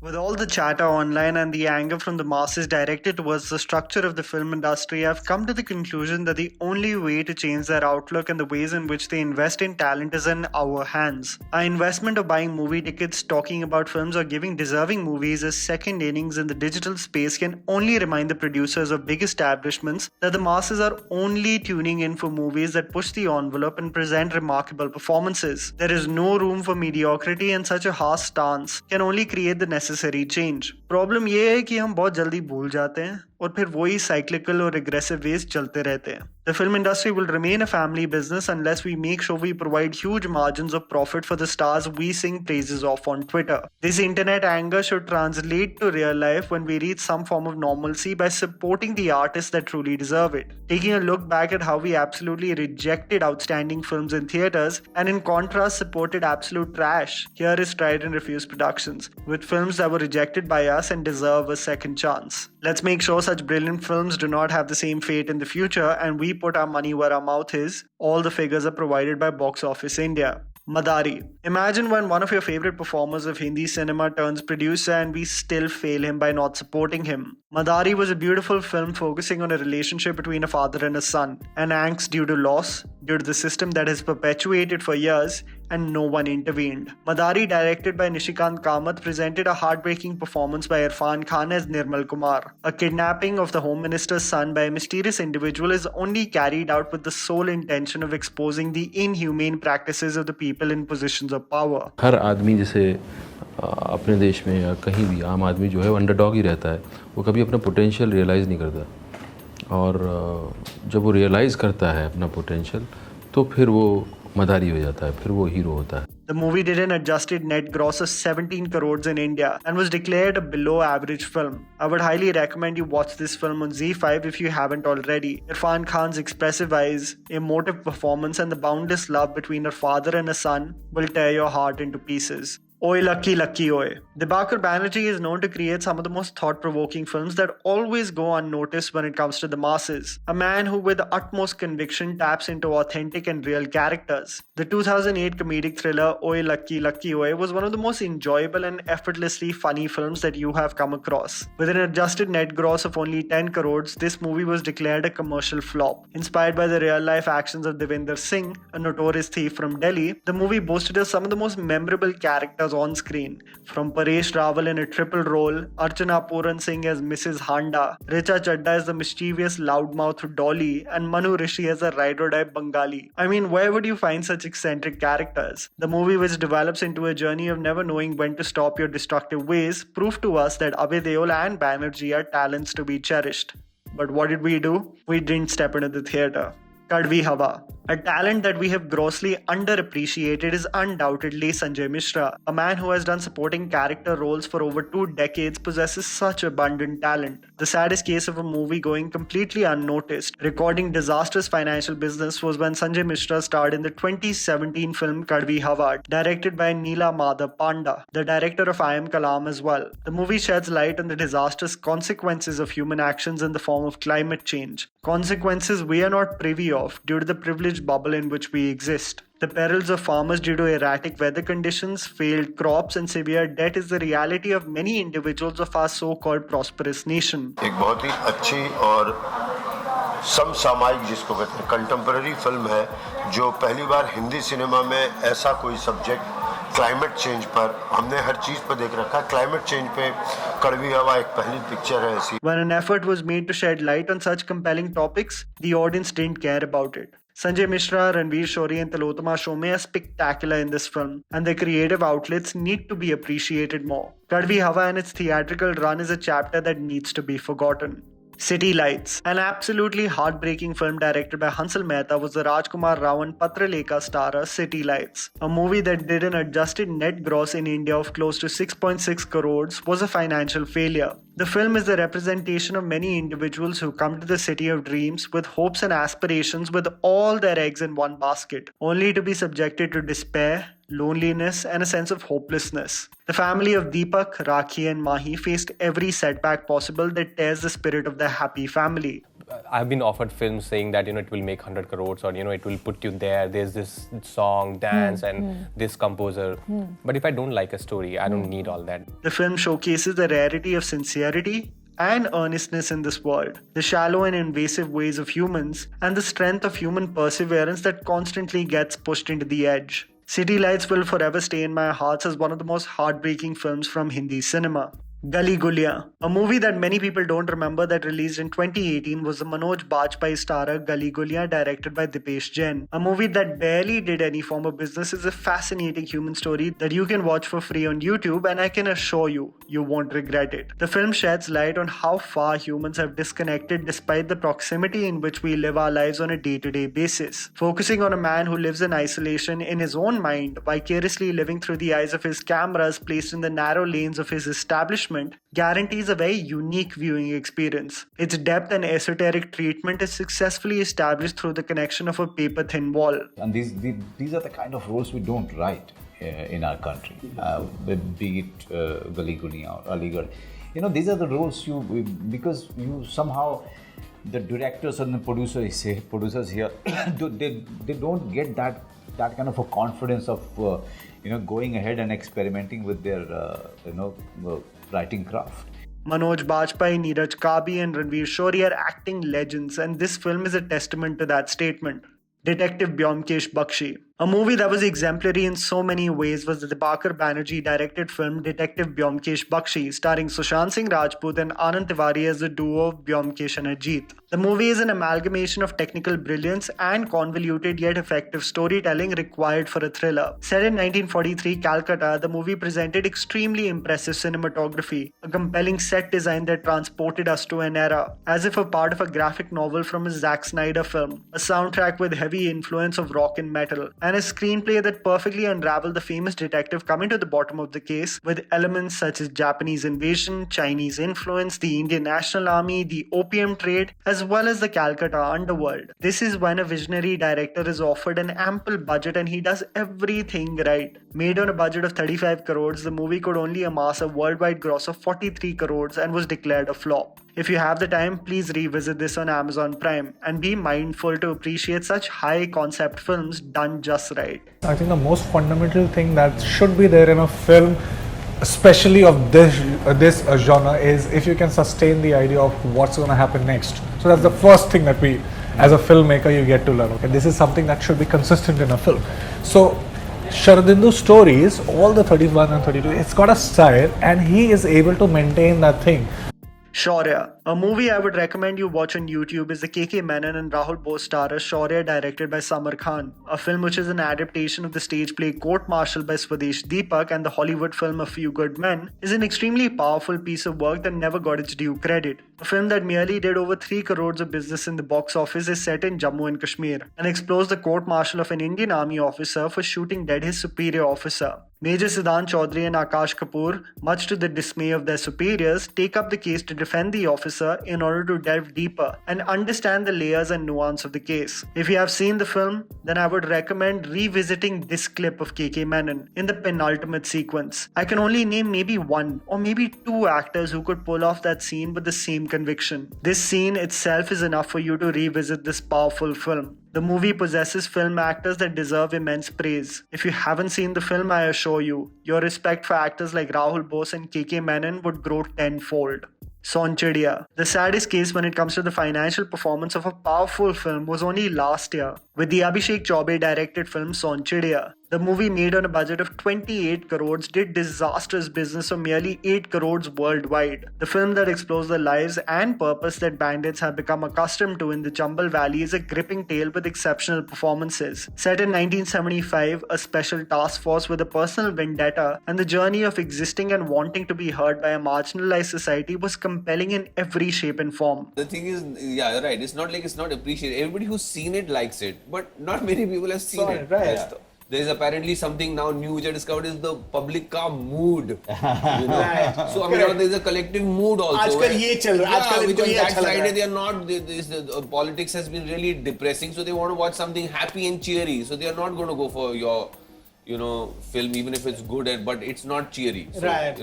With all the chatter online and the anger from the masses directed towards the structure of the film industry, I've come to the conclusion that the only way to change their outlook and the ways in which they invest in talent is in our hands. Our investment of buying movie tickets, talking about films, or giving deserving movies as second innings in the digital space can only remind the producers of big establishments that the masses are only tuning in for movies that push the envelope and present remarkable performances. There is no room for mediocrity, and such a harsh stance can only create the necessary change. Problem ये है कि हम बहुत जल्दी भूल जाते हैं और फिर वही साइक्लिकल और एग्रेसिव वेज चलते रहते हैं. The film industry will remain a family business unless we make sure we provide huge margins of profit for the stars we sing praises of on Twitter. This internet anger should translate to real life when we reach some form of normalcy by supporting the artists that truly deserve it. Taking a look back at how we absolutely rejected outstanding films in theaters and in contrast supported absolute trash, here is Tried and Refused Productions, with films that were rejected by us and deserve a second chance. Let's make sure such brilliant films do not have the same fate in the future, and we put our money where our mouth is. All the figures are provided by Box Office India. Madari. Imagine when one of your favorite performers of Hindi cinema turns producer and we still fail him by not supporting him. Madari was a beautiful film focusing on a relationship between a father and a son, an angst due to loss, due to the system that has perpetuated for years, and no one intervened. Madari, directed by Nishikant Kamath, presented a heartbreaking performance by Irfan Khan as Nirmal Kumar. A kidnapping of the Home Minister's son by a mysterious individual is only carried out with the sole intention of exposing the inhumane practices of the people in positions of power. हर आदमी जैसे अपने देश में या कहीं भी आम आदमी जो है अंडरडॉग ही रहता है, वो कभी अपना पोटेंशियल रियलाइज़ नहीं करता, और जब वो रियलाइज़ करता है अपना पोटेंशियल तो फिर वो मदारी हो जाता है, फिर वो हीरो होता है. The movie did an adjusted net gross of 17 crores in India and was declared a below average film. I would highly recommend you watch this film on ZEE5 if you haven't already. Irfan Khan's expressive eyes, emotive performance, and the boundless love between a father and a son will tear your heart into pieces. Oi Lucky Lucky Oi. Dibakar Banerjee is known to create some of the most thought-provoking films that always go unnoticed when it comes to the masses. A man who with utmost conviction taps into authentic and real characters. The 2008 comedic thriller Oi Lucky Lucky Oi was one of the most enjoyable and effortlessly funny films that you have come across. With an adjusted net gross of only 10 crores, this movie was declared a commercial flop. Inspired by the real-life actions of Devinder Singh, a notorious thief from Delhi, the movie boasted of some of the most memorable characters on screen, from Paresh Rawal in a triple role, Archana Puran Singh as Mrs. Handa, Richa Chadda as the mischievous loudmouth Dolly, and Manu Rishi as a ride-or-die Bengali. I mean, where would you find such eccentric characters? The movie, which develops into a journey of never knowing when to stop your destructive ways, proved to us that Abhay Deol and Banerjee are talents to be cherished. But what did we do? We didn't step into the theatre. Kadvi Hawa. A talent that we have grossly underappreciated is undoubtedly Sanjay Mishra. A man who has done supporting character roles for over 2 decades possesses such abundant talent. The saddest case of a movie going completely unnoticed, recording disastrous financial business, was when Sanjay Mishra starred in the 2017 film Kadvi Hawa, directed by Neela Madhav Panda, the director of I Am Kalam as well. The movie sheds light on the disastrous consequences of human actions in the form of climate change. Consequences we are not privy of due to the privileged bubble in which we exist. The perils of farmers due to erratic weather conditions, failed crops, and severe debt is the reality of many individuals of our so-called prosperous nation. एक बहुत ही अच्छी और समसामयिक, जिसको कहते हैं contemporary film है, जो पहली बार हिंदी सिनेमा में ऐसा कोई सब्जेक्ट क्लाइमेट चेंज पर, हमने हर चीज पर देख रखा है, क्लाइमेट चेंज पे कड़वी हवा एक पहली पिक्चर है ऐसी. When an effort was made to shed light on such compelling topics, the audience didn't care about it. Sanjay Mishra, Ranveer Shori, and Tilotama Shome are spectacular in this film, and their creative outlets need to be appreciated more. Kadvi Hawa and its theatrical run is a chapter that needs to be forgotten. City Lights. An absolutely heartbreaking film directed by Hansal Mehta was the Rajkumar Rao and Patralekha starrer City Lights. A movie that did an adjusted net gross in India of close to 6.6 crores was a financial failure. The film is the representation of many individuals who come to the city of dreams with hopes and aspirations with all their eggs in one basket, only to be subjected to despair, loneliness, and a sense of hopelessness. The family of Deepak, Rakhi, and Mahi faced every setback possible that tears the spirit of their happy family. I've been offered films saying that, it will make 100 crores, or, it will put you there. There's this song, dance, and this composer. But if I don't like a story, I don't need all that. The film showcases the rarity of sincerity and earnestness in this world, the shallow and invasive ways of humans, and the strength of human perseverance that constantly gets pushed into the edge. City Lights will forever stay in my heart as one of the most heartbreaking films from Hindi cinema. Gali Guliyan, a movie that many people don't remember that released in 2018, was the Manoj Bajpayee starrer Gali Guliyan, directed by Dipesh Jain. A movie that barely did any form of business is a fascinating human story that you can watch for free on YouTube, and I can assure you, you won't regret it. The film sheds light on how far humans have disconnected despite the proximity in which we live our lives on a day-to-day basis. Focusing on a man who lives in isolation in his own mind, vicariously living through the eyes of his cameras placed in the narrow lanes of his establishment, guarantees a very unique viewing experience. Its depth and esoteric treatment is successfully established through the connection of a paper-thin wall. And these are the kind of roles we don't write in our country, be it Gali Guliyan or Aligarh. These are the roles because you somehow, the directors and the producers here, they don't get that kind of a confidence of going ahead and experimenting with their writing craft. Manoj Bajpayee, Neeraj Kabi and Ranveer Shori are acting legends, and this film is a testament to that statement. Detective Byomkesh Bakshi. A movie that was exemplary in so many ways was the Dibakar Banerjee directed film Detective Byomkesh Bakshi, starring Sushant Singh Rajput and Anand Tiwari as the duo of Byomkesh and Ajit. The movie is an amalgamation of technical brilliance and convoluted yet effective storytelling required for a thriller. Set in 1943 Calcutta, the movie presented extremely impressive cinematography, a compelling set design that transported us to an era, as if a part of a graphic novel from a Zack Snyder film, a soundtrack with heavy influence of rock and metal, and a screenplay that perfectly unraveled the famous detective coming to the bottom of the case with elements such as Japanese invasion, Chinese influence, the Indian National Army, the opium trade, as well as the Calcutta underworld. This is when a visionary director is offered an ample budget and he does everything right. Made on a budget of 35 crores, the movie could only amass a worldwide gross of 43 crores and was declared a flop. If you have the time, please revisit this on Amazon Prime and be mindful to appreciate such high concept films done just right. I think the most fundamental thing that should be there in a film, especially of this genre, is if you can sustain the idea of what's going to happen next. So that's the first thing that we, as a filmmaker, you get to learn. Okay, this is something that should be consistent in a film. So Sharadindu's stories, all the 31 and 32, it's got a style and he is able to maintain that thing. Shaurya. A movie I would recommend you watch on YouTube is the KK Menon and Rahul Bose starrer Shaurya, directed by Samar Khan. A film which is an adaptation of the stage play Court Martial by Swadesh Deepak and the Hollywood film A Few Good Men, is an extremely powerful piece of work that never got its due credit. A film that merely did over 3 crores of business in the box office is set in Jammu and Kashmir and explores the court martial of an Indian army officer for shooting dead his superior officer. Major Siddhant Chaudhary and Akash Kapoor, much to the dismay of their superiors, take up the case to defend the officer in order to delve deeper and understand the layers and nuance of the case. If you have seen the film, then I would recommend revisiting this clip of KK Menon in the penultimate sequence. I can only name maybe one or maybe two actors who could pull off that scene with the same conviction. This scene itself is enough for you to revisit this powerful film. The movie possesses film actors that deserve immense praise. If you haven't seen the film, I assure you, your respect for actors like Rahul Bose and KK Menon would grow tenfold. Sonchadiya. The saddest case when it comes to the financial performance of a powerful film was only last year, with the Abhishek Chaubey directed film Sonchadiya. The movie, made on a budget of 28 crores, did disastrous business of merely 8 crores worldwide. The film that explores the lives and purpose that bandits have become accustomed to in the Chambal Valley is a gripping tale with exceptional performances. Set in 1975, a special task force with a personal vendetta and the journey of existing and wanting to be heard by a marginalized society was compelling in every shape and form. The thing is, yeah, you're right. It's not like it's not appreciated. Everybody who's seen it likes it, but not many people have seen it. Right. There is apparently something now new which I discovered is the public ka mood. You know? Right. So I mean, there is a collective mood also. आजकल ये चल रहा है. आजकल which इनको on ये that अच्छा लग रहा Friday है. they are not. The politics has been really depressing, so they want to watch something happy and cheery. So they are not going to go for your, film even if it's good, but it's not cheery. So, Right.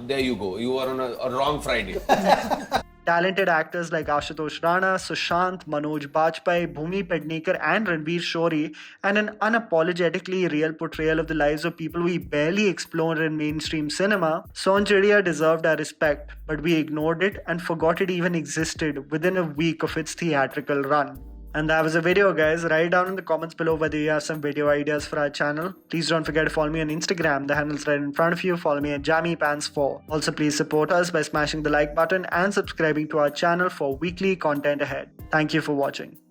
there you go. You are on a wrong Friday. Talented actors like Ashutosh Rana, Sushant, Manoj Bajpayee, Bhumi Pednekar, and Ranveer Shori, and an unapologetically real portrayal of the lives of people we barely explore in mainstream cinema, Son Chidiya deserved our respect, but we ignored it and forgot it even existed within a week of its theatrical run. And that was a video, guys. Write down in the comments below whether you have some video ideas for our channel. Please don't forget to follow me on Instagram. The handle's right in front of you. Follow me at JammyPants4. Also, please support us by smashing the like button and subscribing to our channel for weekly content ahead. Thank you for watching.